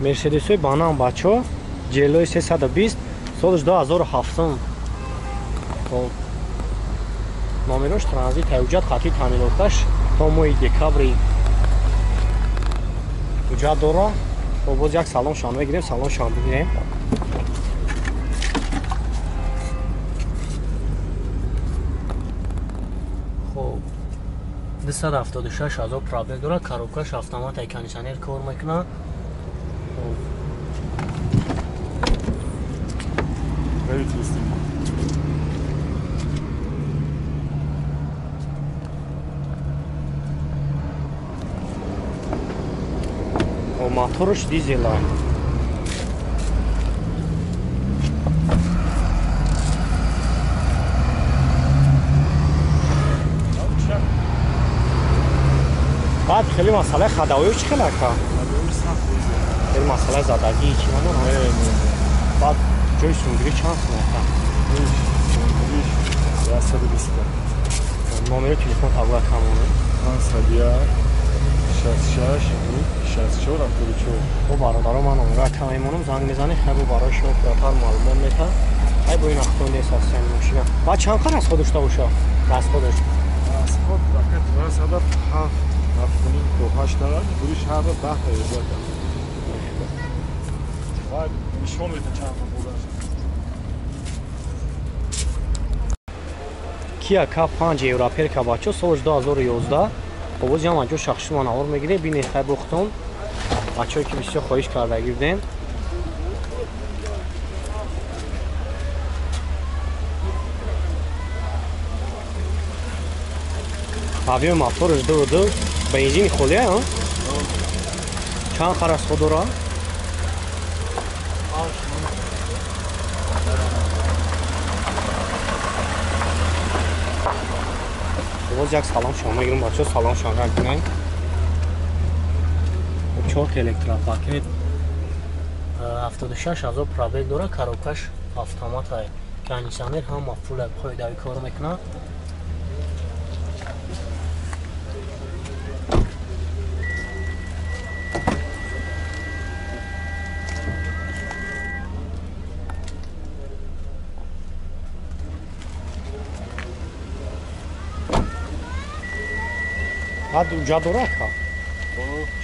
Мерседесой банан бачо ҷелои 320 солиш 2007. Хоб номерош транзит ҳуҷҷат хати таъминоташ то моҳи декабри ҳуҷҷат дора. Хоб боз як салоншон мегирем, салоншон бигирем. хоб 276 000 пробег дора. коробкаш автомат кондиционер кор мекунад. Моторш дизел. بعد خیلی مسئله خداوی چی خیلی که؟ خیلی مسئله زدگی چی همون بعد جای سونگری چند سنه نامیر تلفن تبویت همونه 66 خب برادرم من اونگاه که میمونم زنگ میزنی خیلی برای شما پیاتر معلومات میتن ای با این اختون دیست از سین موشینا بعد چند خر از خودش داشته دست خودش از خود راکت راست هدف هفتونیم تو 8 دارد بوریش هر رو 10 دارد باید نشون میتن چند خود بودن کیا کا 5 یورو پر کا بچو سوش 2011 خب جام جو شخصی من آور میگیره ببینید خیلی بختون بچه‌ای که بسیار خواهش کرده گیردن авио моторш дурду бензин холия ҳа чанд харас ходора боз як салом шома мегирем бачо салом шома кунай 4 электропакет 76 000 пробег дора коробкаш автомат ҳай кондиционер ҳам мафул қоидави кор мекунад بعد اونجا داره که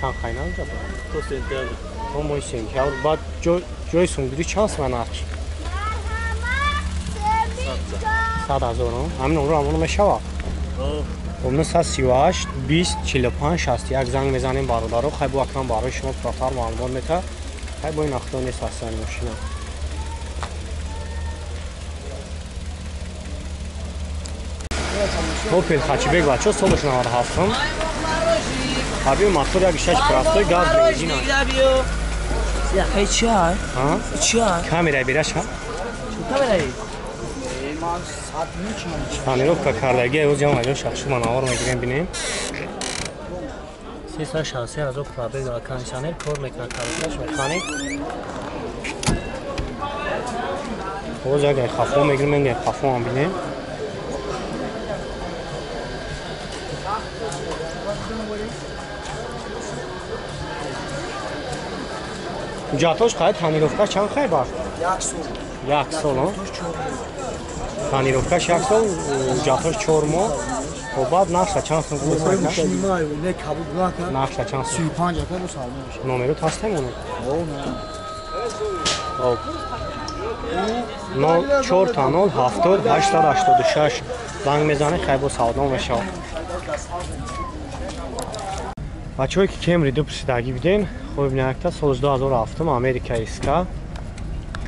چند خیلی اونجا داره تو سنتر تو موی سنتر بعد جای سوندری چند سمن هرچی 100,000 همین اون رو همونو میشوه اون 138 20 45 60 یک زنگ میزنیم برادر خیلی با اکنم برای شما پراتر معلومات میده خیلی با این اختار نیست هستن ماشینه Opel Hatchback бачо солиш 97 авио мотор як 6 простой газ бензин Хай чай. а Чай. камера бераш ха Камера. тонировка кардаги оз ҷам аҷо шахши манавар мегирем бинем 360 000 пробег дора кондиционер кор мекунад коробкаш механик оз як хафо мегирем як хафо ам бинем ҷатош қайд тонировка чанд хай бар 1 сол тонировкаш 1 сол ҷатош 4 моҳ خب بعد نقشه چند سن گذاشته نه کابل بلاک نقشه چند سن 35 تا رو سال میشه نمره هستم اون او 04 تا 0 70 886 زنگ میزنه خیلی با سعادت میشه بچه‌ای که کمری دو پرسیدگی بدین خب ببینید تا سال 2007 امریکا اسکا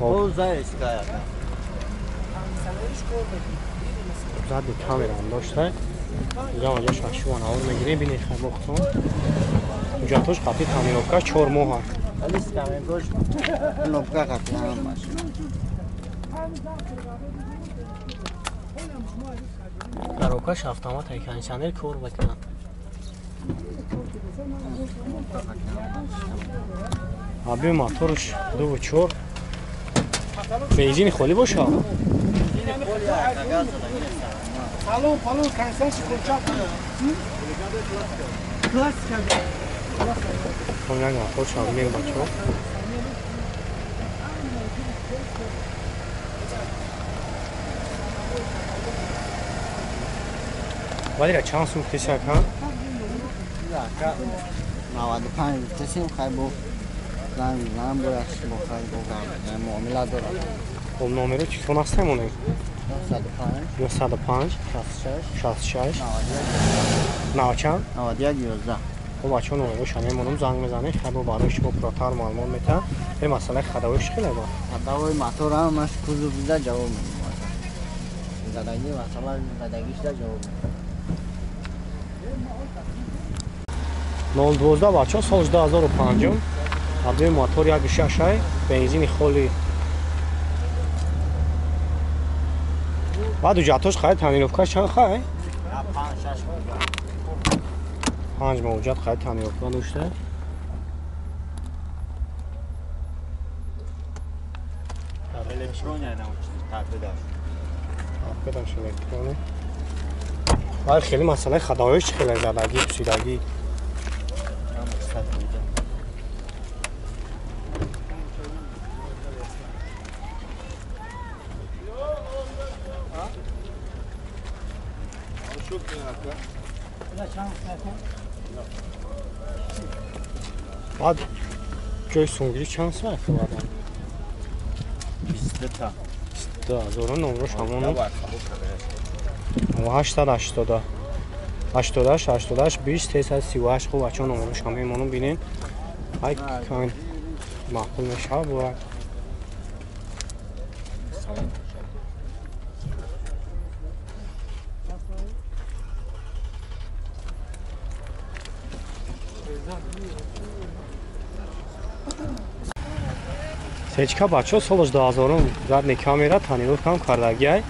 او زای اسکا زد کامera هم داشته اینجا آنجا شخشوان آور میگیریم بینید خیلی بختون اینجا توش قطعی تعمیراتش 4 ماه هست ولی اسکامنگوش نوبکا قطعی هم باشه کاروکاش автомат кондиционер کار میکنه آبی موتورش 2.4 بنزین خالی باشه Salon, cansarse com chapa. Clássica. Vamos lá, poxa, amigo, bachou. ولی چند سوم کسی کن؟ 95 تسیم خیلی با زن برش با خیلی با گرم معامله دارم. خب نامره چطور هسته مونه؟ 95 905 66 91 11 خب بچه ها نامره شما منم زنگ میزنه خیلی برای شما پراتر معلومات میتن به مسئله خداویش خیلی با خداوی موتور هم مش کوزو بیده جواب میدم زدگی مثلا زدگیش ده جواب میدم 012 بچه ها سال 2005 عبدوی موتور 1.6 بنزین خالی بعد جاتوش خواهد تنیروفکاش چند خواهد؟ 5 موجود خواهد تنیروفکا داشته الکترونی نه بدمش الکترونی ولی خیلی مسئله خداویش خیلی زدگی پسیدگی بعد جای سونگیری چند ساعت بردن؟ 22 تا 22,000 نمروش همونو 880 88 88 20 338 خوب بچه ها نمروش همه ایمانو بینین های کامل معقول میشه بود سیچکا بچه ها سالش 2000 زد کامیرا تنیروف کم کردگی های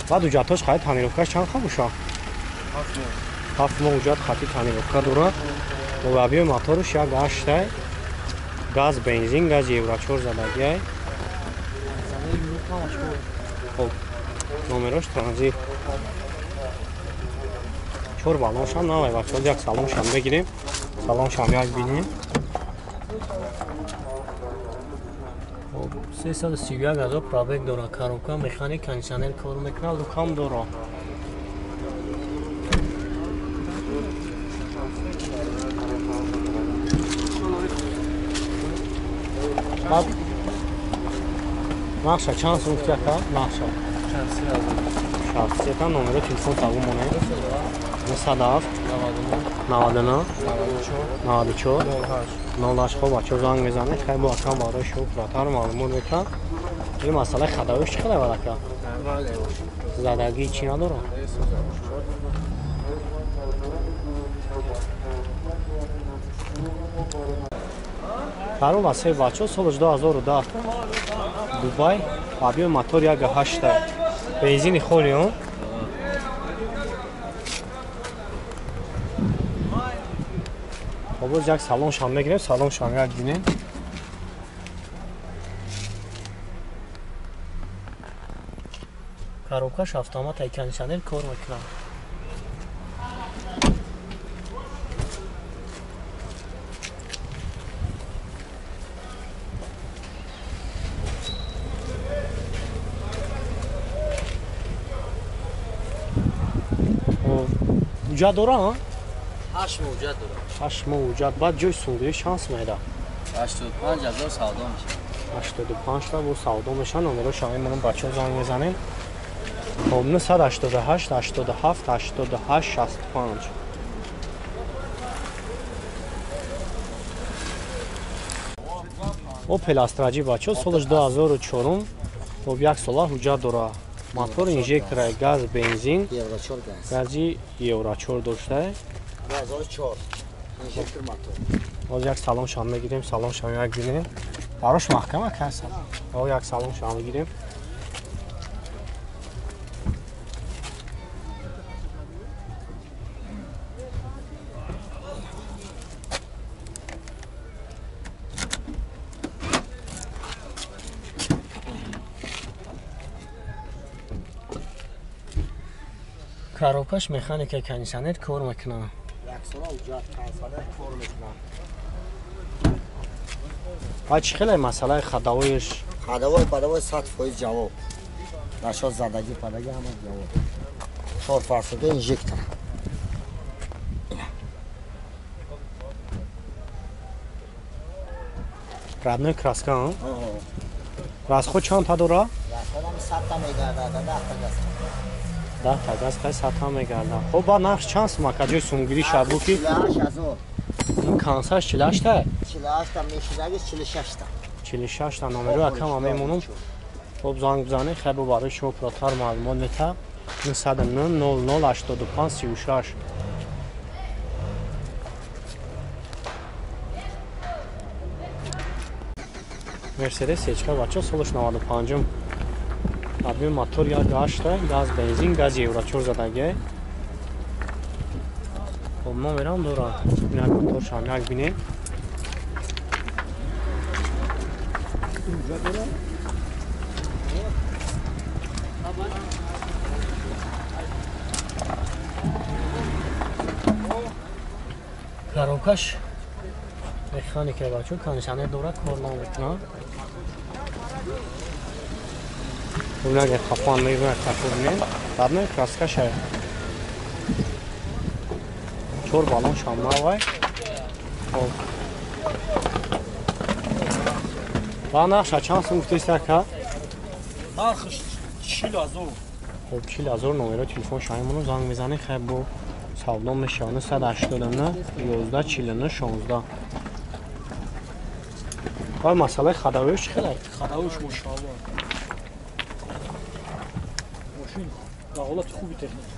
بعد اوجاتاش خواهی تنیروفکاش چند خواه بوشا؟ 7 ماه اوجات خواهی تنیروفکا دوره و عبیه موتورش یک گشته گاز بنزین گاز یوراچور زدگی های خب نومراش ترانزیت چور بالانش هم نوی بچه ها یک سالانش هم بگیریم سالانش هم یک بینیم 331,000 پرابگ داره کاروکا مکانیک کنشنر کار میکنه لوکام داره بعد نقشه چند سوم که نقشه شخصیت هم نمره تلفن تقوم مونه 907 99 94 08 خوب بچه زنگ میزنه خیلی با اکرام برای شما پراتر معلومات میتن این مسئله خداویش خیلی برکه زدگی چی نداره برای واسه بچه سالش 2010 دوبای عبیه موتور 1.8 بنزین خوری هم خب یک سالن شام بگیریم سالن شام یک بینیم کاروکاش автомат ای کنشنر کار میکنه اوجا داره ها؟ 8 موجود داره 8 موجود بعد جای سونگیری شانس میده 85,000 سودا میشه 85 تا با سودا میشن نمره شما منم بچه ها زنگ میزنیم خب 988 87 88 65 او پلاستراجی بچه ها سالش 2004 خب یک ساله حجت داره موتور اینژکتور گاز بنزین یوراچور گازی یوراچور داشته 2004 اینژکتور موتور باز یک سالن شام میگیریم سالن شام یک بینیم براش محکمه کسا او یک سالن شام میگیریم کاروکاش مکانیک کنشنر کار میکنه یک ساله اوجات کنساله کار میکنه بچه خیلی مسئله خداویش подавай 100% جواب نشاط زدگی پدگی همه جواب 4 فرسوده اینجکتر Родной краска, а? Расход чанд та дора? خودم 100 تا میگرده 10 تا دست 10 تا газ хай 100 та мегарда. Хоб ба нақш чанд сума каҷои сумгирӣ шабу ки 48000 ин кансаш 48 та 48 та میشدگی 46 تا 46 та номеру акам ҳам мемонам. Хоб занг бизанӣ хай бо барои шумо пурратар маълумот мета 900 0085 36 Mercedes Sechka бача солиш 95-ум адми мотор як гашта газ бензин газ евро 4 задаге хоб номерам дора як моторшам як бинем коробкаш механика бачо кондиционер дора кор намекунад Unaga qafon meva taqulmen. Dadne kraska shay. Chor balon shamavay. Xo'p. Bana shachans muxtisa ka. нархш 40000 Xo'p 40000 номери телефон шаймону занг мезанӣ хай бо савдо мешаванд 189 11 49 16 Ва масъалаи хадавиёш чӣ хеле? хадавуш мошалло машин ва ҳолати хуби техника